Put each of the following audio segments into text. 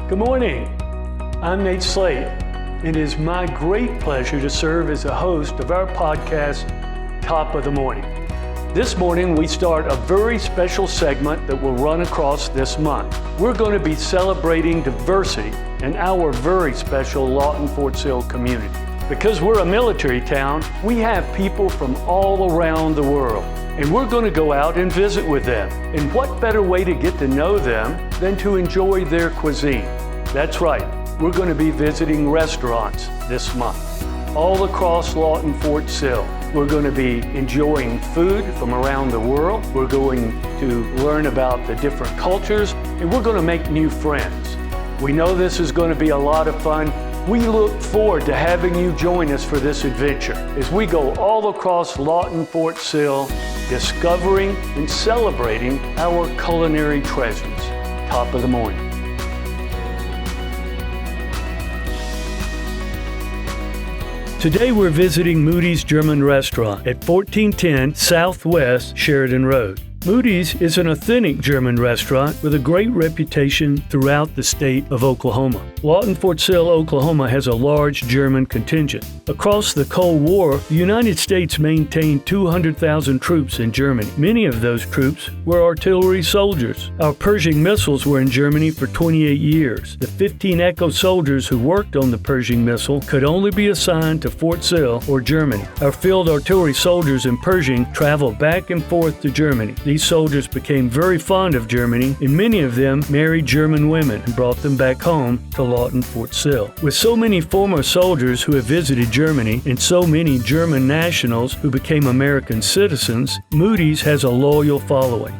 Good morning. I'm Nate Slate. It is my great pleasure to serve as the host of our podcast, Top of the Morning. This morning, we start a very special segment that will run across this month. We're going to be celebrating diversity in our very special Lawton Fort Sill community. Because we're a military town, we have people from all around the world, and we're going to go out and visit with them. And what better way to get to know them than to enjoy their cuisine? That's right, we're going to be visiting restaurants this month. All across Lawton Fort Sill, we're going to be enjoying food from around the world. We're going to learn about the different cultures, and we're going to make new friends. We know this is going to be a lot of fun. We look forward to having you join us for this adventure as we go all across Lawton Fort Sill, discovering and celebrating our culinary treasures. Top of the morning. Today we're visiting Moodys German Restaurant at 1410 Southwest Sheridan Road. Moodys is an authentic German restaurant with a great reputation throughout the state of Oklahoma. Lawton Fort Sill, Oklahoma has a large German contingent. Across the Cold War, the United States maintained 200,000 troops in Germany. Many of those troops were artillery soldiers. Our Pershing missiles were in Germany for 28 years. The 15 Echo soldiers who worked on the Pershing missile could only be assigned to Fort Sill or Germany. Our field artillery soldiers in Pershing traveled back and forth to Germany. These soldiers became very fond of Germany, and many of them married German women and brought them back home to Lawton Fort Sill. With so many former soldiers who have visited Germany and so many German nationals who became American citizens, Moodys has a loyal following.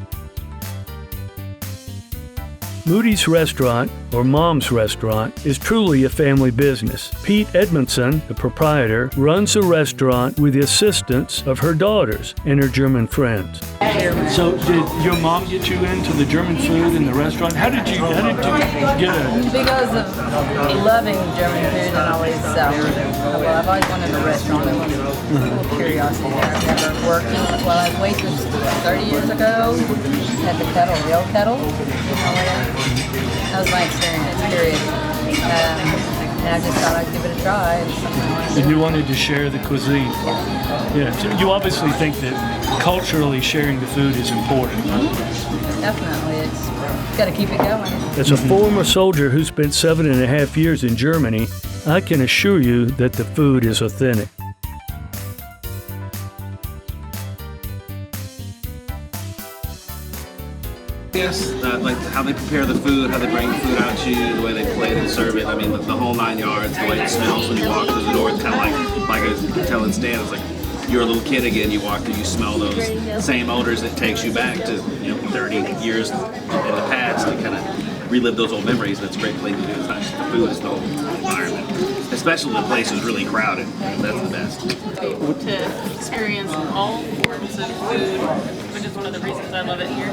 Moodys Restaurant, or Mom's Restaurant, is truly a family business. Pete Edmondson, the proprietor, runs the restaurant with the assistance of her daughters and her German friends. So did your mom get you into the German food in the restaurant? How did you get it? Because of loving German food and always, well, I've always wanted a restaurant. It was a little curiosity there. I remember working while I was waitress 30 years ago. Had the kettle, real kettle. That was my experience, period. And I just thought I'd give it a try. And you wanted to share the cuisine? Yeah. So you obviously think that culturally sharing the food is important. Definitely. It's got to keep it going. As a former soldier who spent 7.5 years in Germany, I can assure you that the food is authentic. Yes, like how they prepare the food, how they bring the food out to you, the way they plate and serve it. I mean, the whole 9 yards, the way it smells when you walk through the door. It's kind of like I was telling Stan, it's like you're a little kid again. You walk through, you smell those same odors that takes you back to 30 years in the past to kind of relive those old memories. That's a great thing to do. It's not just the food, it's the whole environment. Especially when the place is really crowded. That's the best. To experience all forms of food, which is one of the reasons I love it here.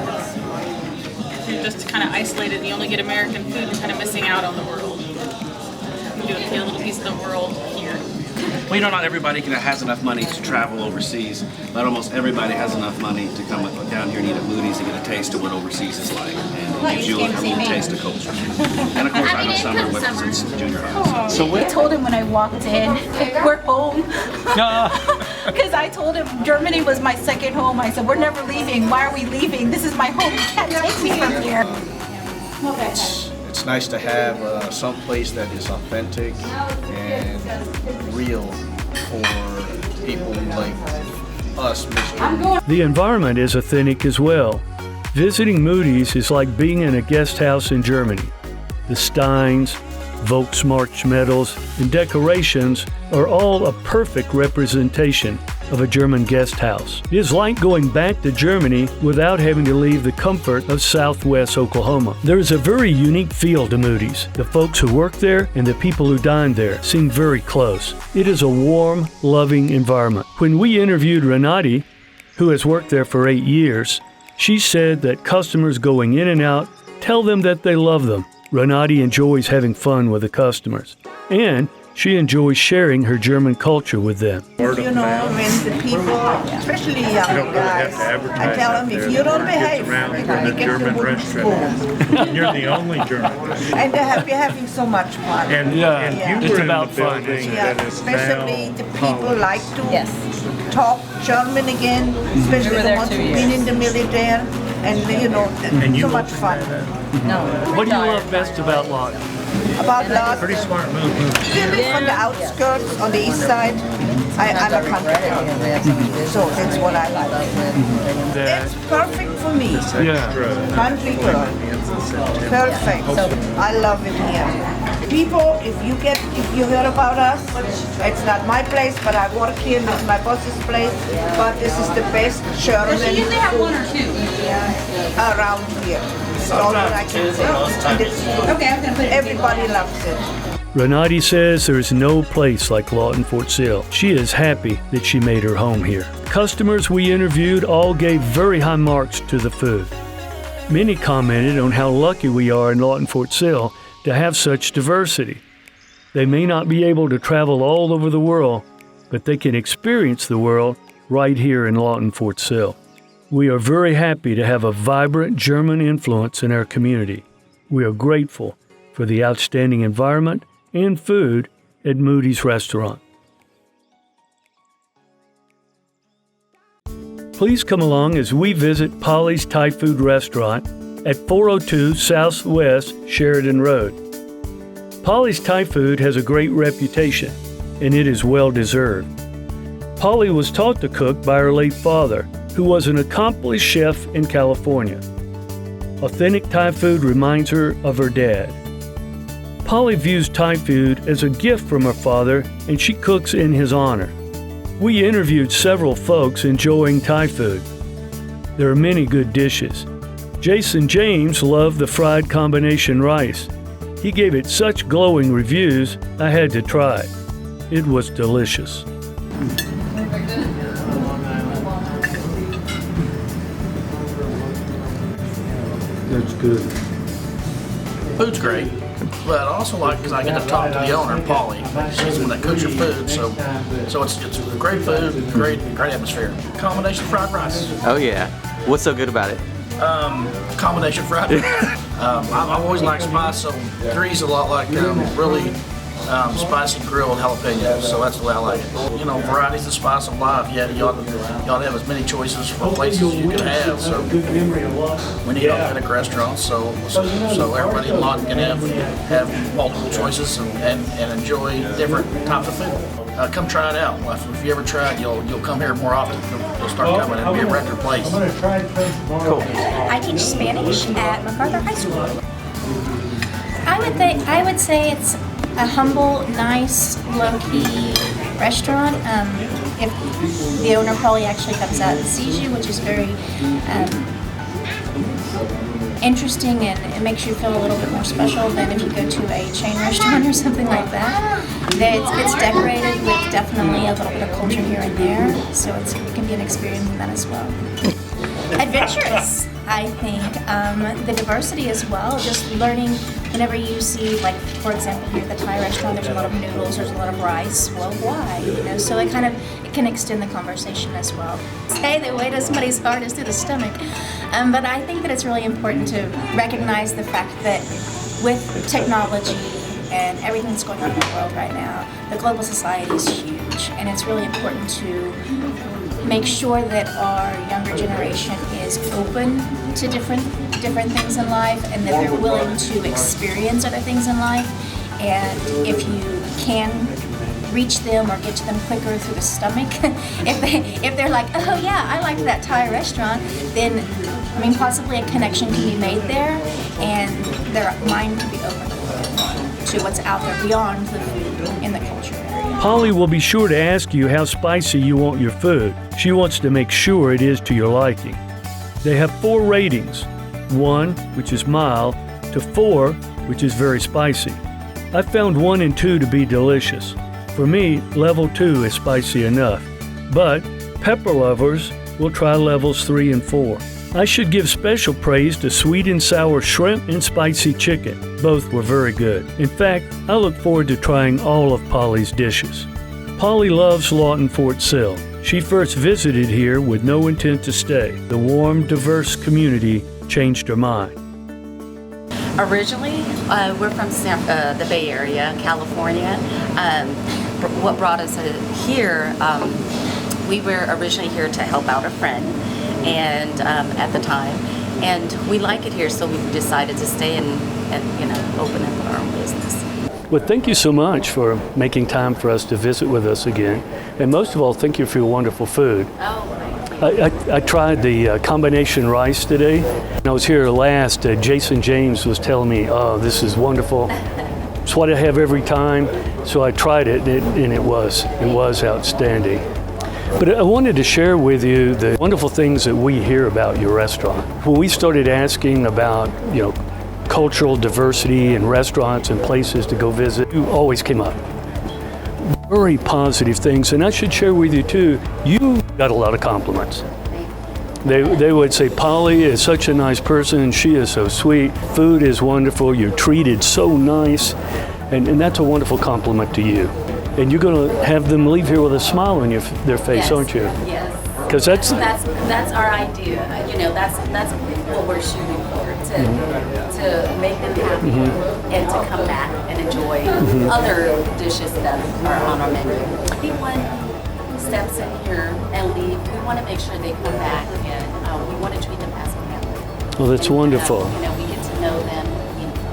If you're just kind of isolated and you only get American food, you're kind of missing out on the world. You do get a little piece of the world here. Well, not everybody has enough money to travel overseas, but almost everybody has enough money to come down here and eat at Moodys and get a taste of what overseas is like. And it gives you a little taste of culture. And of course, I know Summer went since junior high. So I told him when I walked in, we're home. Because I told him Germany was my second home. I said, we're never leaving. Why are we leaving? This is my home. You can't take me from here. It's nice to have some place that is authentic and real for people like us, Mr. The environment is authentic as well. Visiting Moodys is like being in a guest house in Germany. The Steins, Volksmarch medals, and decorations are all a perfect representation of a German guest house. It is like going back to Germany without having to leave the comfort of Southwest Oklahoma. There is a very unique feel to Moodys. The folks who work there and the people who dine there seem very close. It is a warm, loving environment. When we interviewed Renati, who has worked there for 8 years, she said that customers going in and out tell them that they love them. Renati enjoys having fun with the customers. And She enjoys sharing her German culture with them. When the people, especially young guys, I tell them, if you don't behave, you're going to get the wooden spoon. You're the only German. And they're having so much fun. And you it's were in about the fun. building Yeah, that is especially now the people like to Yes. talk German again, especially We were the there ones 2 who've been in years. the military, and so much fun. No. What do you love best about Lawton? About Lawton, pretty smart move. we live on the outskirts, on the east side. I'm a country girl, so that's what I like. That, It's perfect for me, yeah. country girl. Perfect. I love it here. People, if you heard about us, it's not my place, but I work here, this is my boss's place, but this is the best German food around here. That's all that I can say. And everybody loves it. Renati says there is no place like Lawton Fort Sill. She is happy that she made her home here. Customers we interviewed all gave very high marks to the food. Many commented on how lucky we are in Lawton Fort Sill to have such diversity. They may not be able to travel all over the world, but they can experience the world right here in Lawton Fort Sill. We are very happy to have a vibrant German influence in our community. We are grateful for the outstanding environment and food at Moodys Restaurant. Please come along as we visit Paulies Thai Food Restaurant at 402 Southwest Sheridan Road. Paulies Thai Food has a great reputation, and it is well deserved. Paulie was taught to cook by her late father, who was an accomplished chef in California. Authentic Thai food reminds her of her dad. Paulie views Thai food as a gift from her father, and she cooks in his honor. We interviewed several folks enjoying Thai food. There are many good dishes. Jason James loved the fried combination rice. He gave it such glowing reviews, I had to try it. It was delicious. That's good. Food's great, but I also like because I get to talk to the owner, Paulie. She's the one that cooks your food, so it's great food, great atmosphere. Combination fried rice. Oh yeah. What's so good about it? Combination fried rice. I've always liked spice, so three's a lot like really spicy grilled jalapenos, so that's the way I like it. You know, varieties of spice of life. You ought to have as many choices for places you can have. So we need authentic restaurants, so everybody in Lawton can have multiple choices and enjoy different types of food. Come try it out. If you ever try it, you'll come here more often. You'll start coming and be a regular place. Cool. I teach Spanish at MacArthur High School. I would say it's a humble, nice, low-key restaurant. If the owner probably actually comes out and sees you, which is very interesting, and it makes you feel a little bit more special than if you go to a chain restaurant or something like that. It's decorated with definitely a little bit of culture here and there, so it can be an experience in that as well. Adventurous, I think. The diversity as well, just learning whenever you see, like, for example, here at the Thai restaurant, there's a lot of noodles, there's a lot of rice. Well, why? So it can extend the conversation as well. Say the way to somebody's heart is through the stomach. But I think that it's really important to recognize the fact that with technology and everything that's going on in the world right now, the global society is huge, and it's really important to make sure that our younger generation is open to different things in life, and that they're willing to experience other things in life. And if you can reach them or get to them quicker through the stomach, if they're like, oh yeah, I liked that Thai restaurant, then possibly a connection can be made there, and their mind can be open to what's out there beyond the food in the culture area. Polly will be sure to ask you how spicy you want your food. She wants to make sure it is to your liking. They have 4 ratings, 1, which is mild, to 4, which is very spicy. I found 1 and 2 to be delicious. For me, level 2 is spicy enough, but pepper lovers will try levels 3 and 4. I should give special praise to sweet and sour shrimp and spicy chicken. Both were very good. In fact, I look forward to trying all of Polly's dishes. Polly loves Lawton, Fort Sill. She first visited here with no intent to stay. The warm, diverse community changed her mind. Originally, we're from the Bay Area, California. What brought us here, we were originally here to help out a friend, and at the time, and we like it here, so we decided to stay and open up our own business. Well, thank you so much for making time for us to visit with us again. And most of all, thank you for your wonderful food. I tried the combination rice today. When I was here last, Jason James was telling me, oh, this is wonderful. It's what I have every time. So I tried it, and it was outstanding. But I wanted to share with you the wonderful things that we hear about your restaurant. When we started asking about, cultural diversity in restaurants and places to go visit, you always came up. Very positive things, and I should share with you too, you got a lot of compliments. They would say, Polly is such a nice person, she is so sweet, food is wonderful, you're treated so nice, and that's a wonderful compliment to you. And you're going to have them leave here with a smile on their face, aren't you? Yes. Because that's our idea. That's what we're shooting for, to make them happy and to come back and enjoy other dishes that are on our menu. Anyone who steps in here and leave, we want to make sure they come back, and we want to treat them as family. well, that's wonderful. We get to know them.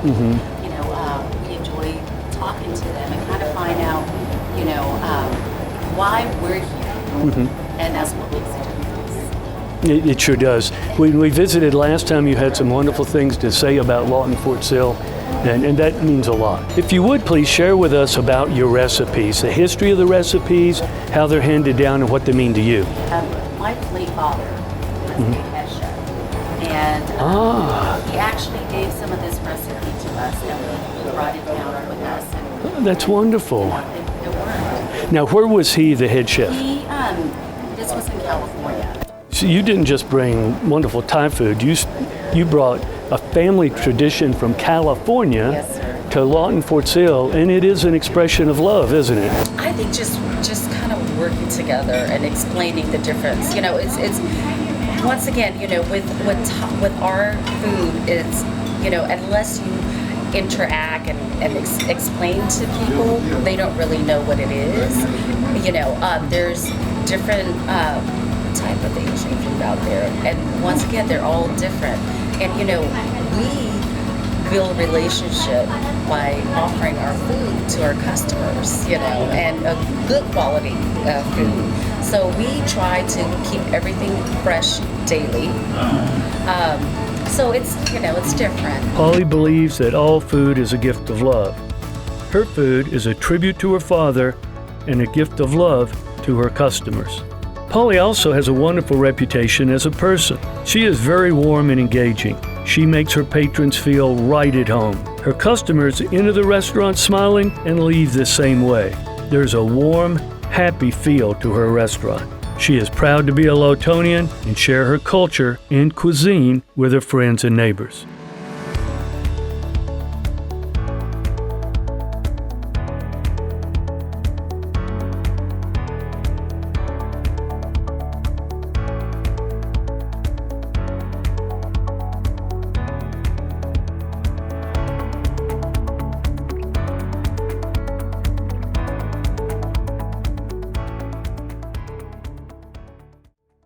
We enjoy talking to them and kind of find out, why we're here, and that's what makes it difference. It sure does. When we visited last time, you had some wonderful things to say about Lawton, Fort Sill, and that means a lot. If you would, please share with us about your recipes, the history of the recipes, how they're handed down, and what they mean to you. My late father was a head chef, and he actually gave some of this recipe to us, and we brought it down with us. And, that's wonderful. It worked. Now, where was he, the head chef? This was in California. So you didn't just bring wonderful Thai food. You brought a family tradition from California to Lawton, Fort Sill, and it is an expression of love, isn't it? I think just kind of working together and explaining the difference. It's once again, with our food, it's unless you interact and explain to people, they don't really know what it is. There's different type of Asian food out there, and once again, they're all different. And we build relationship by offering our food to our customers, and a good quality food. So we try to keep everything fresh daily. So it's different. Polly believes that all food is a gift of love. Her food is a tribute to her father and a gift of love to her customers. Polly also has a wonderful reputation as a person. She is very warm and engaging. She makes her patrons feel right at home. Her customers enter the restaurant smiling and leave the same way. There's a warm, happy feel to her restaurant. She is proud to be a Lawtonian and share her culture and cuisine with her friends and neighbors.